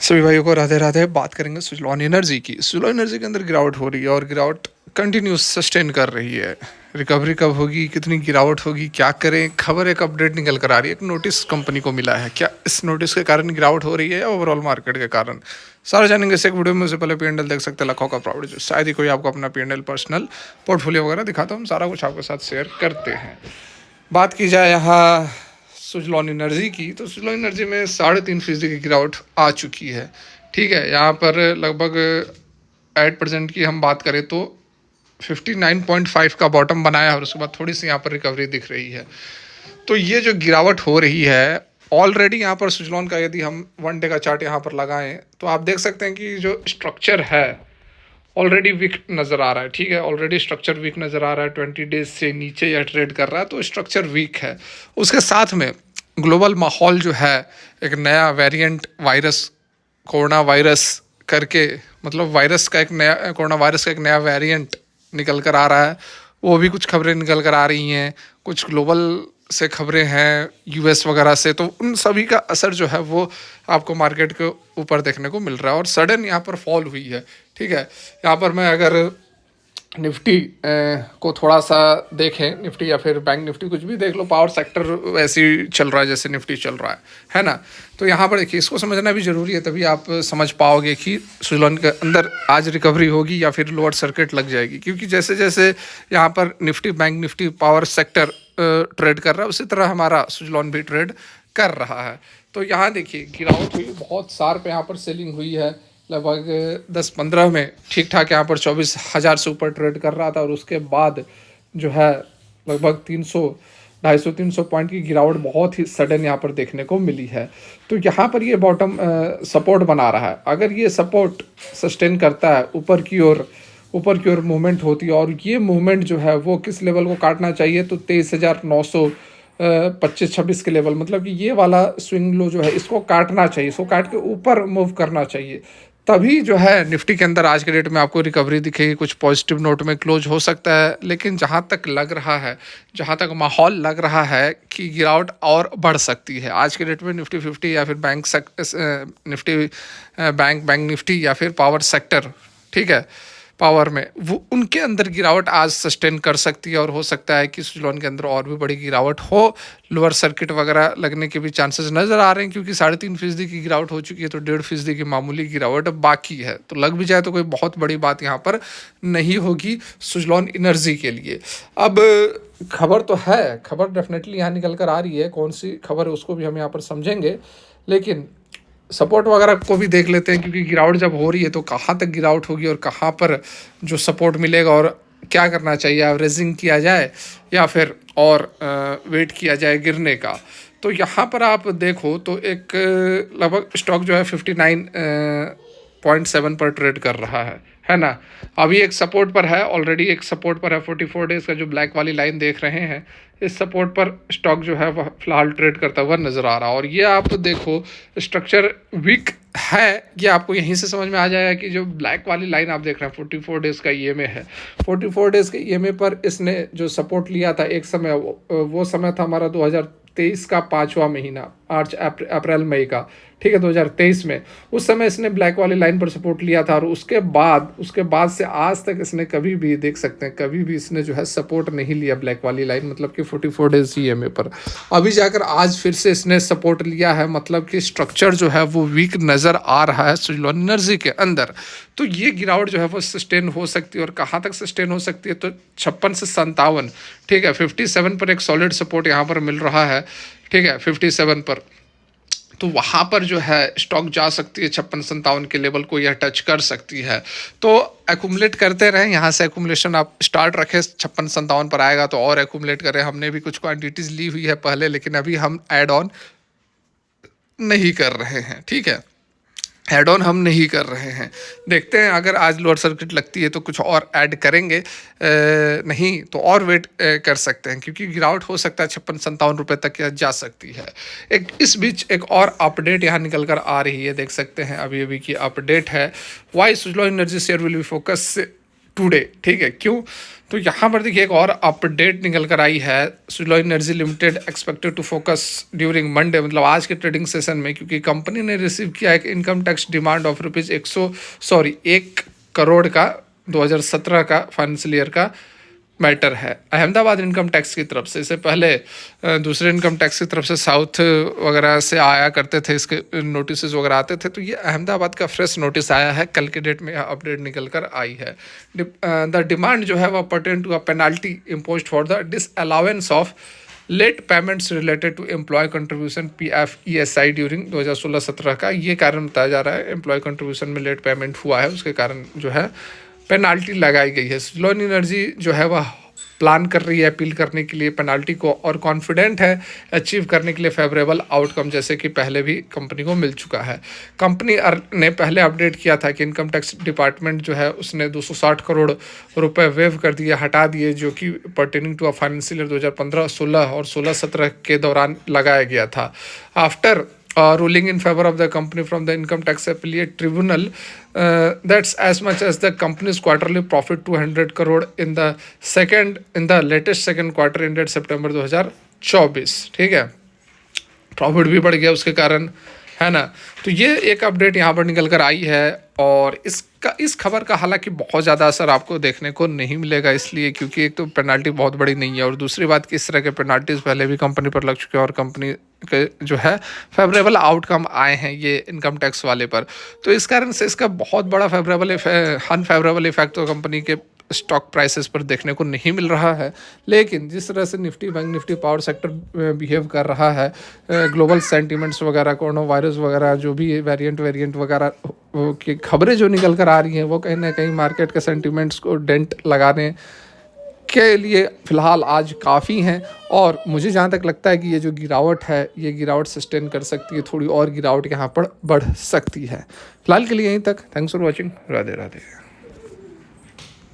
सभी भाइयों को राधे राधे। बात करेंगे सुजलॉन एनर्जी की। सुजलॉन एनर्जी के अंदर गिरावट हो रही है और गिरावट कंटिन्यूस सस्टेन कर रही है। रिकवरी कब होगी, कितनी गिरावट होगी, क्या करें? खबर एक अपडेट निकल कर आ रही है, एक नोटिस कंपनी को मिला है। क्या इस नोटिस के कारण गिरावट हो रही है या ओवरऑल मार्केट के कारण? सारा जानेंगे इस एक वीडियो में। उससे पहले पीएनएल देख सकते हैं लाखों का प्रॉफिट, जो शायद ही कोई आपको अपना पीएनएल पर्सनल पोर्टफोलियो वगैरह दिखाता हूँ। हम सारा कुछ आपके साथ शेयर करते हैं। बात की जाए यहाँ सुजलॉन एनर्जी की, तो सुजलॉन एनर्जी में 3.5% की गिरावट आ चुकी है। ठीक है, यहाँ पर लगभग 8% की हम बात करें तो 59.5 का बॉटम बनाया है और उसके बाद थोड़ी सी यहाँ पर रिकवरी दिख रही है। तो ये जो गिरावट हो रही है ऑलरेडी यहाँ पर सुजलॉन का, यदि हम 1 डे का चार्ट यहाँ पर लगाएं तो आप देख सकते हैं कि जो स्ट्रक्चर है ऑलरेडी वीक नज़र आ रहा है। ठीक है, ऑलरेडी स्ट्रक्चर वीक नज़र आ रहा है। 20 डेज से नीचे या ट्रेड कर रहा है तो स्ट्रक्चर वीक है। उसके साथ में ग्लोबल माहौल जो है, एक नया वेरिएंट वायरस, कोरोना वायरस करके, मतलब वायरस का एक नया, कोरोना वायरस का एक नया वेरिएंट निकल कर आ रहा है। वो भी कुछ खबरें निकल कर आ रही हैं, कुछ ग्लोबल से खबरें हैं, यूएस वगैरह से। तो उन सभी का असर जो है वो आपको मार्केट के ऊपर देखने को मिल रहा है और सडन यहाँ पर फॉल हुई है। ठीक है, यहाँ पर मैं अगर निफ्टी को थोड़ा सा देखें, निफ्टी या फिर बैंक निफ्टी कुछ भी देख लो, पावर सेक्टर वैसे ही चल रहा है जैसे निफ्टी चल रहा है ना। तो यहाँ पर देखिए, इसको समझना भी ज़रूरी है, तभी आप समझ पाओगे कि सुजलॉन के अंदर आज रिकवरी होगी या फिर लोअर सर्किट लग जाएगी। क्योंकि जैसे जैसे यहाँ पर Nifty, bank Nifty, power sector trade कर रहा है, उसी तरह हमारा सुजलॉन भी ट्रेड कर रहा है। तो यहाँ देखिए गिरावट हुई, बहुत शार्प यहाँ पर सेलिंग हुई है। लगभग 10-15 में ठीक ठाक यहाँ पर 24,000 से ऊपर ट्रेड कर रहा था और उसके बाद जो है लगभग 250-300 पॉइंट की गिरावट बहुत ही सडन यहाँ पर देखने को मिली है। तो यहाँ पर ये बॉटम सपोर्ट बना रहा है। अगर ये सपोर्ट सस्टेन करता है, ऊपर की ओर मूवमेंट होती है, और ये मूवमेंट जो है वो किस लेवल को काटना चाहिए, तो 23,925-26 के लेवल, मतलब कि ये वाला स्विंग लो जो है इसको काटना चाहिए, इसको काट के ऊपर मूव करना चाहिए। तभी जो है निफ्टी के अंदर आज के डेट में आपको रिकवरी दिखेगी, कुछ पॉजिटिव नोट में क्लोज हो सकता है। लेकिन जहाँ तक लग रहा है, जहाँ तक माहौल लग रहा है कि गिरावट और बढ़ सकती है आज के डेट में, निफ्टी 50 या फिर निफ्टी बैंक निफ्टी या फिर पावर सेक्टर, ठीक है, पावर में, वो उनके अंदर गिरावट आज सस्टेन कर सकती है और हो सकता है कि सुजलॉन के अंदर और भी बड़ी गिरावट हो। लोअर सर्किट वगैरह लगने के भी चांसेस नज़र आ रहे हैं, क्योंकि 3.5% की गिरावट हो चुकी है, तो 1.5% की मामूली गिरावट बाकी है। तो लग भी जाए तो कोई बहुत बड़ी बात यहाँ पर नहीं होगी सुजलॉन एनर्जी के लिए। अब खबर तो है, खबर डेफिनेटली यहाँ निकल कर आ रही है। कौन सी खबर है उसको भी हम यहाँ पर समझेंगे, लेकिन सपोर्ट वगैरह को भी देख लेते हैं। क्योंकि गिरावट जब हो रही है तो कहाँ तक गिरावट होगी और कहाँ पर जो सपोर्ट मिलेगा और क्या करना चाहिए, एवरेजिंग किया जाए या फिर और वेट किया जाए गिरने का। तो यहाँ पर आप देखो तो एक लगभग स्टॉक जो है 59.7 पर ट्रेड कर रहा है ना। अभी एक सपोर्ट पर है, ऑलरेडी एक सपोर्ट पर है। 44 डेज का जो ब्लैक वाली लाइन देख रहे हैं, इस सपोर्ट पर स्टॉक जो है वह फिलहाल ट्रेड करता हुआ नज़र आ रहा है। और ये आप देखो स्ट्रक्चर वीक है, ये आपको यहीं से समझ में आ जाएगा कि जो ब्लैक वाली लाइन आप देख रहे हैं 44 डेज का ईएमए है। 44 डेज के ईएमए पर इसने जो सपोर्ट लिया था एक समय, वो समय था हमारा 2023 का 5वां महीना, मार्च अप्रैल मई का, ठीक है, 2023 में। उस समय इसने ब्लैक वाली लाइन पर सपोर्ट लिया था और उसके बाद से आज तक इसने कभी भी, देख सकते हैं, कभी भी इसने जो है सपोर्ट नहीं लिया ब्लैक वाली लाइन, मतलब कि 44 डेज ईएमए पर। अभी जाकर आज फिर से इसने सपोर्ट लिया है, मतलब कि स्ट्रक्चर जो है वो वीक नज़र आ रहा है सुजलॉन एनर्जी के अंदर। तो ये गिरावट जो है वो सस्टेन हो सकती है, और कहाँ तक सस्टेन हो सकती है, तो 56 से 57, ठीक है, 57 पर एक सॉलिड सपोर्ट यहाँ पर मिल रहा है, ठीक है, 57 पर। तो वहाँ पर जो है स्टॉक जा सकती है, 56-57 के लेवल को यह टच कर सकती है। तो एक्यूमुलेट करते रहें, यहाँ से एक्यूमुलेशन आप स्टार्ट रखें, 56-57 पर आएगा तो और एक्यूमुलेट करें। हमने भी कुछ क्वांटिटीज़ ली हुई है पहले, लेकिन अभी हम ऐड ऑन नहीं कर रहे हैं, ठीक है, ऐड ऑन हम नहीं कर रहे हैं। देखते हैं, अगर आज लोअर सर्किट लगती है तो कुछ और ऐड करेंगे, नहीं तो और वेट कर सकते हैं, क्योंकि गिरावट हो सकता है 56-57 रुपये तक यह जा सकती है। एक इस बीच एक और अपडेट यहाँ निकल कर आ रही है, देख सकते हैं, अभी अभी की अपडेट है। Why Suzlon energy share will be focus today, ठीक है। क्यों? तो यहाँ पर देखिए एक और अपडेट निकल कर आई है। सुलॉय energy limited expected to focus during Monday, मतलब आज के ट्रेडिंग सेशन में, क्योंकि कंपनी ने रिसीव किया एक income tax demand of rupees 1 crore का 2017 का फाइनेंशियल ईयर का मैटर है अहमदाबाद इनकम टैक्स की तरफ से। इससे पहले दूसरे इनकम टैक्स की तरफ से साउथ वगैरह से आया करते थे, इसके नोटिस वगैरह आते थे। तो ये अहमदाबाद का फ्रेश नोटिस आया है, कल के डेट में अपडेट निकल कर आई है। द डिमांड जो है वह pertain to a penalty imposed for the disallowance of late payments related to employ contribution PF ESI during 2016-17 का ये कारण बताया जा रहा है। एम्प्लॉय कंट्रीब्यूशन में लेट पेमेंट हुआ है, उसके कारण जो है पेनाल्टी लगाई गई है। सुलॉन एनर्जी जो है वह प्लान कर रही है अपील करने के लिए पेनाल्टी को, और कॉन्फिडेंट है अचीव करने के लिए फेवरेबल आउटकम, जैसे कि पहले भी कंपनी को मिल चुका है। कंपनी ने पहले अपडेट किया था कि इनकम टैक्स डिपार्टमेंट जो है उसने 260 करोड़ रुपए वेव कर दिए, हटा दिए, जो कि pertaining to a financial year 2015-16 और 16-17 के दौरान लगाया गया था। After ruling in favor of the company from the income tax appellate tribunal, that's as much as the company's quarterly profit 200 crore in the latest second quarter ended September 2024, ठीक है। Profit भी बढ़ गया उसके कारण, है ना। तो ये एक अपडेट यहाँ पर निकल कर आई है, और इस खबर का हालांकि बहुत ज़्यादा असर आपको देखने को नहीं मिलेगा, इसलिए क्योंकि एक तो पेनाल्टी बहुत बड़ी नहीं है, और दूसरी बात कि इस तरह के पेनाल्टीज पहले भी कंपनी पर लग चुके हैं, और कंपनी के जो है फेवरेबल आउटकम आए हैं ये इनकम टैक्स वाले पर। तो इस कारण से इसका बहुत बड़ा अनफेवरेबल इफेक्ट तो कंपनी के स्टॉक प्राइसेस पर देखने को नहीं मिल रहा है। लेकिन जिस तरह से Nifty, bank Nifty, power sector behave कर रहा है, ग्लोबल सेंटिमेंट्स वगैरह, कोरोना वायरस वगैरह, जो भी वेरिएंट वगैरह की खबरें जो निकल कर आ रही हैं, वो कहीं ना कहीं मार्केट के सेंटिमेंट्स को डेंट लगाने के लिए फ़िलहाल आज काफ़ी हैं। और मुझे जहाँ तक लगता है कि ये जो गिरावट है, ये गिरावट सस्टेन कर सकती है, थोड़ी और गिरावट यहाँ पर बढ़ सकती है। फिलहाल के लिए यहीं तक। Thanks for watching. Radhe Radhe.